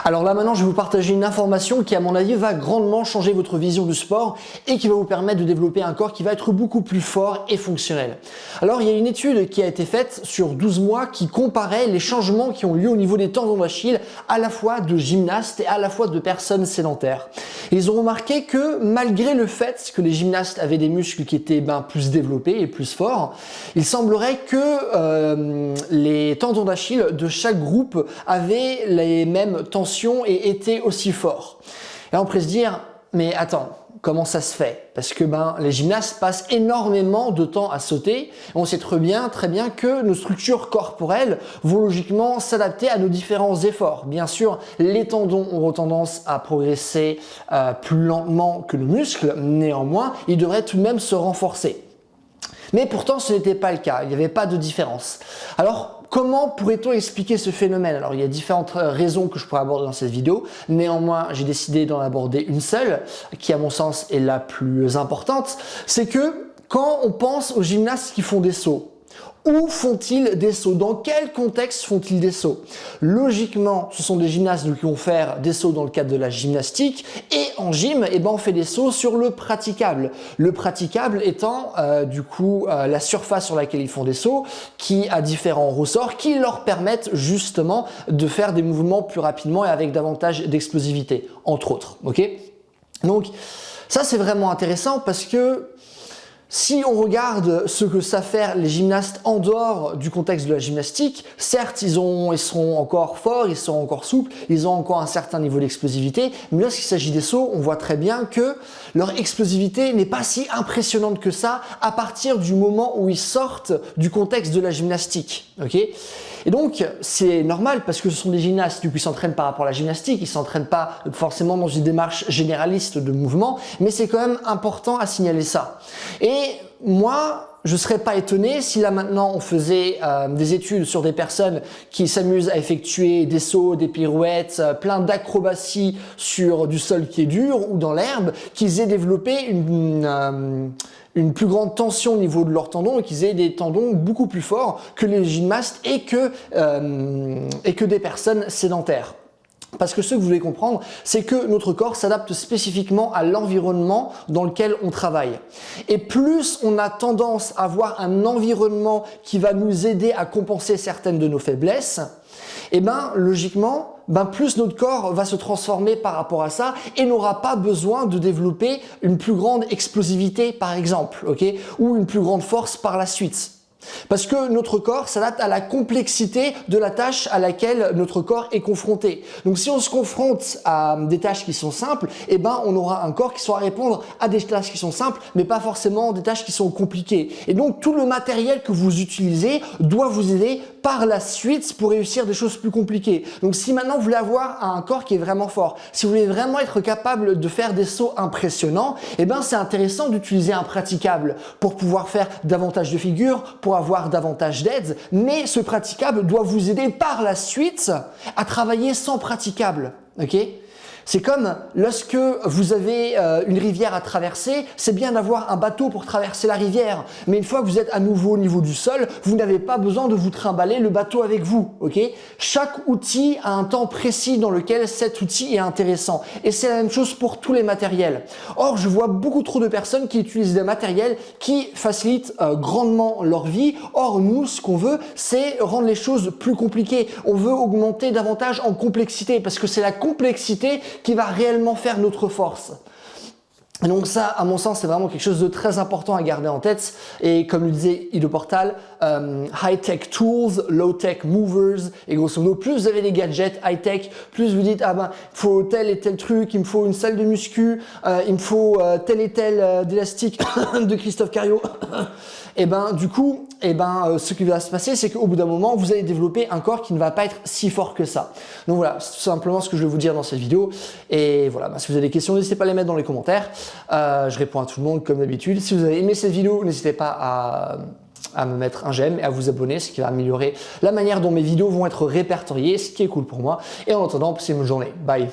Alors là maintenant je vais vous partager une information qui à mon avis va grandement changer votre vision du sport et qui va vous permettre de développer un corps qui va être beaucoup plus fort et fonctionnel. Alors il y a une étude qui a été faite sur 12 mois qui comparait les changements qui ont lieu au niveau des tendons d'Achille à la fois de gymnastes et à la fois de personnes sédentaires. Et ils ont remarqué que malgré le fait que les gymnastes avaient des muscles qui étaient plus développés et plus forts, il semblerait que les tendons d'Achille de chaque groupe avaient les mêmes tensions et était aussi fort. Et là, on pourrait se dire, mais attends, comment ça se fait? Parce que les gymnastes passent énormément de temps à sauter. On sait très bien que nos structures corporelles vont logiquement s'adapter à nos différents efforts. Bien sûr, les tendons auront tendance à progresser plus lentement que nos muscles. Néanmoins, ils devraient tout de même se renforcer. Mais pourtant, ce n'était pas le cas. Il n'y avait pas de différence. Alors, comment pourrait-on expliquer ce phénomène? Alors, il y a différentes raisons que je pourrais aborder dans cette vidéo. Néanmoins, j'ai décidé d'en aborder une seule, qui à mon sens est la plus importante. C'est que quand on pense aux gymnastes qui font des sauts, où font-ils des sauts? Dans quel contexte font-ils des sauts? Logiquement, ce sont des gymnastes qui vont faire des sauts dans le cadre de la gymnastique et en gym, on fait des sauts sur le praticable. Le praticable étant la surface sur laquelle ils font des sauts qui a différents ressorts qui leur permettent justement de faire des mouvements plus rapidement et avec davantage d'explosivité, entre autres. Donc, ça c'est vraiment intéressant parce que si on regarde ce que savent faire les gymnastes en dehors du contexte de la gymnastique, certes, ils seront encore forts, ils seront encore souples, ils ont encore un certain niveau d'explosivité, mais lorsqu'il s'agit des sauts, on voit très bien que leur explosivité n'est pas si impressionnante que ça à partir du moment où ils sortent du contexte de la gymnastique. Et donc, c'est normal parce que ce sont des gymnastes qui s'entraînent par rapport à la gymnastique, ils ne s'entraînent pas forcément dans une démarche généraliste de mouvement, mais c'est quand même important à signaler ça. Et moi, je ne serais pas étonné si là maintenant on faisait des études sur des personnes qui s'amusent à effectuer des sauts, des pirouettes, plein d'acrobaties sur du sol qui est dur ou dans l'herbe, qu'ils aient développé une plus grande tension au niveau de leurs tendons et qu'ils aient des tendons beaucoup plus forts que les gymnastes et que des personnes sédentaires. Parce que ce que vous devez comprendre, c'est que notre corps s'adapte spécifiquement à l'environnement dans lequel on travaille. Et plus on a tendance à avoir un environnement qui va nous aider à compenser certaines de nos faiblesses, logiquement, plus notre corps va se transformer par rapport à ça et n'aura pas besoin de développer une plus grande explosivité par exemple, ou une plus grande force par la suite. Parce que notre corps s'adapte à la complexité de la tâche à laquelle notre corps est confronté. Donc si on se confronte à des tâches qui sont simples, on aura un corps qui saura répondre à des tâches qui sont simples, mais pas forcément des tâches qui sont compliquées. Et donc tout le matériel que vous utilisez doit vous aider par la suite pour réussir des choses plus compliquées. Donc si maintenant vous voulez avoir un corps qui est vraiment fort, si vous voulez vraiment être capable de faire des sauts impressionnants, c'est intéressant d'utiliser un praticable pour pouvoir faire davantage de figures, pour avoir davantage d'aide, mais ce praticable doit vous aider par la suite à travailler sans praticable. C'est comme lorsque vous avez une rivière à traverser, c'est bien d'avoir un bateau pour traverser la rivière. Mais une fois que vous êtes à nouveau au niveau du sol, vous n'avez pas besoin de vous trimballer le bateau avec vous. Chaque outil a un temps précis dans lequel cet outil est intéressant. Et c'est la même chose pour tous les matériels. Or, je vois beaucoup trop de personnes qui utilisent des matériels qui facilitent grandement leur vie. Or, nous, ce qu'on veut, c'est rendre les choses plus compliquées. On veut augmenter davantage en complexité parce que c'est la complexité qui va réellement faire notre force. Et donc ça, à mon sens, c'est vraiment quelque chose de très important à garder en tête. Et comme le disait Ido Portal, high-tech tools, low-tech movers. Et grosso modo, plus vous avez des gadgets high-tech, plus vous dites, il faut tel et tel truc, il me faut une salle de muscu, il me faut tel et tel d'élastique de Christophe Cario. Ce qui va se passer, c'est qu'au bout d'un moment, vous allez développer un corps qui ne va pas être si fort que ça. Donc voilà, c'est tout simplement ce que je vais vous dire dans cette vidéo. Et voilà, si vous avez des questions, n'hésitez pas à les mettre dans les commentaires. Je réponds à tout le monde comme d'habitude. Si vous avez aimé cette vidéo, n'hésitez pas à me mettre un j'aime et à vous abonner, ce qui va améliorer la manière dont mes vidéos vont être répertoriées, ce qui est cool pour moi. Et en attendant, passez une bonne journée. Bye!